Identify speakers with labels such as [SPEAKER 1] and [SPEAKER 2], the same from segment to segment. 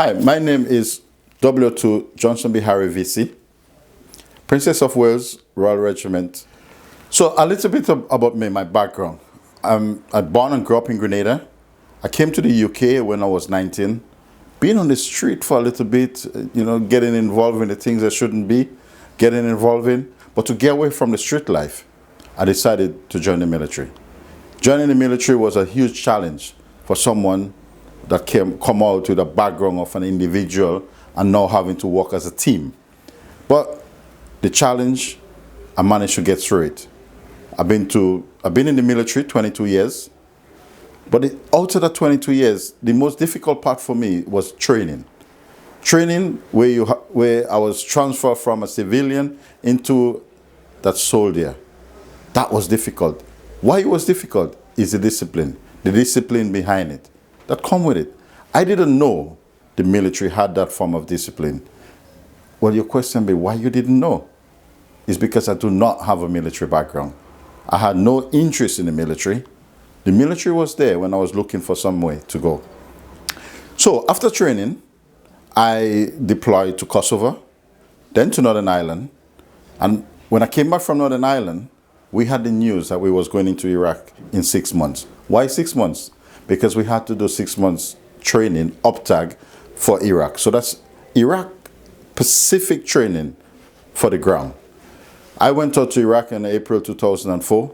[SPEAKER 1] Hi, my name is W2 Johnson Beharry VC, Princess of Wales Royal Regiment. So a little bit about me, my background. I'm born and grew up in Grenada. I came to the UK when I was 19. Being on the street for a little bit, getting involved in the things I shouldn't be getting involved in. But to get away from the street life, I decided to join the military. Joining the military was a huge challenge for someone that come out with a background of an individual and now having to work as a team. But the challenge, I managed to get through it. I've been in the military 22 years, but out of that 22 years, the most difficult part for me was training. Training where I was transferred from a civilian into that soldier. That was difficult. Why it was difficult is the discipline behind it that come with it. I didn't know the military had that form of discipline. Well, your question be why you didn't know? It's because I do not have a military background. I had no interest in the military. The military was there when I was looking for some way to go. So after training, I deployed to Kosovo, then to Northern Ireland. And when I came back from Northern Ireland, we had the news that we was going into Iraq in 6 months. Why 6 months? Because we had to do 6 months training, UPTAG, for Iraq. So that's Iraq Pacific training for the ground. I went out to Iraq in April 2004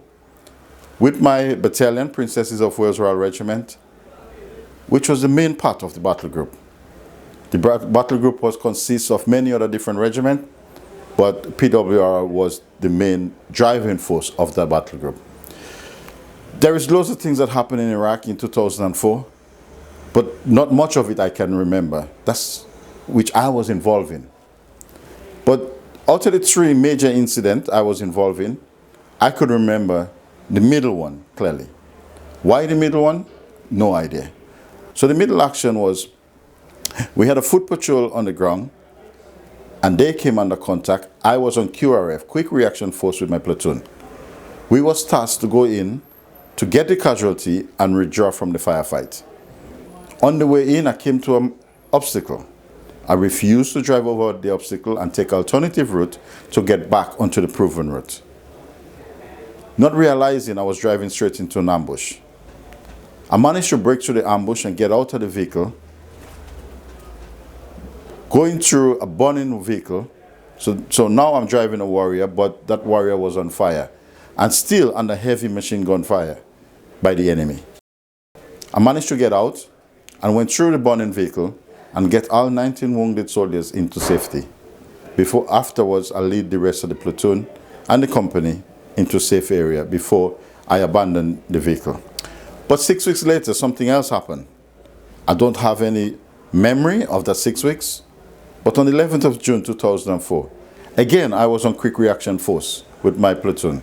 [SPEAKER 1] with my battalion, Princesses of Wales Royal Regiment, which was the main part of the battle group. The battle group consists of many other different regiments, but PWR was the main driving force of that battle group. There is loads of things that happened in Iraq in 2004, but not much of it I can remember. That's which I was involved in. But out of the 3 major incidents I was involved in, I could remember the middle one clearly. Why the middle one? No idea. So the middle action was, we had a foot patrol on the ground, and they came under contact. I was on QRF, Quick Reaction Force, with my platoon. We was tasked to go in to get the casualty and withdraw from the firefight. On the way in, I came to an obstacle. I refused to drive over the obstacle and take an alternative route to get back onto the proven route. Not realizing I was driving straight into an ambush. I managed to break through the ambush and get out of the vehicle, going through a burning vehicle. So now I'm driving a Warrior, but that Warrior was on fire and still under heavy machine gun fire by the enemy. I managed to get out and went through the burning vehicle and get all 19 wounded soldiers into safety. Afterwards, I lead the rest of the platoon and the company into a safe area before I abandoned the vehicle. But 6 weeks later, something else happened. I don't have any memory of that 6 weeks, but on the 11th of June 2004, again, I was on Quick Reaction Force with my platoon.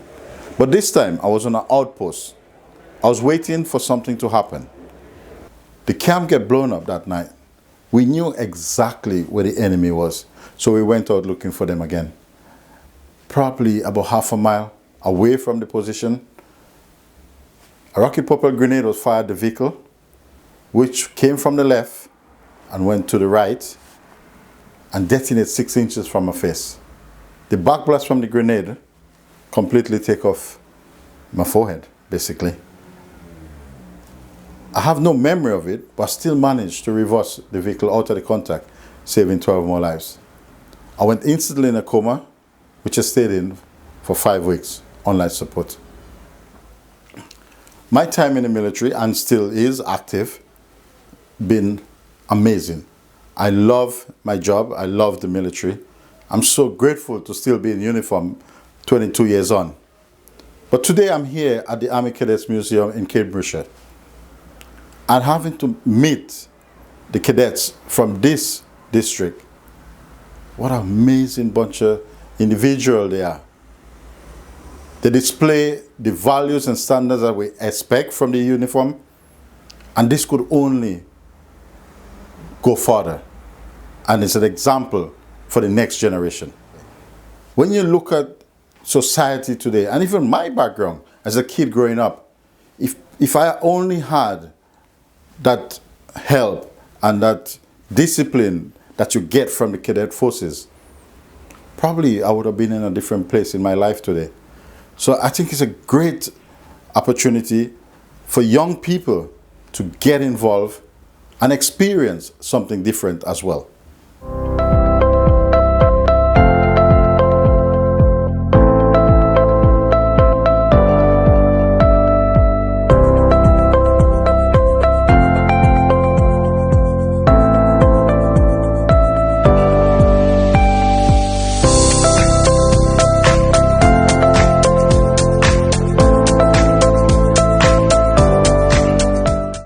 [SPEAKER 1] But this time, I was on an outpost. I was waiting for something to happen. The camp got blown up that night. We knew exactly where the enemy was, so we went out looking for them again. Probably about half a mile away from the position, a rocket propelled grenade was fired at the vehicle, which came from the left and went to the right and detonated 6 inches from my face. The backblast from the grenade completely take off my forehead, basically. I have no memory of it, but still managed to reverse the vehicle out of the contact, saving 12 more lives. I went instantly in a coma, which I stayed in for 5 weeks on life support. My time in the military, and still is active, been amazing. I love my job. I love the military. I'm so grateful to still be in uniform 22 years on. But today I'm here at the Army Cadets Museum in Cambridgeshire and having to meet the cadets from this district. What an amazing bunch of individuals they are. They display the values and standards that we expect from the uniform, and this could only go further. And it's an example for the next generation. When you look at society today, and even my background as a kid growing up, if I only had that help and that discipline that you get from the cadet forces, probably I would have been in a different place in my life today. So I think it's a great opportunity for young people to get involved and experience something different as well.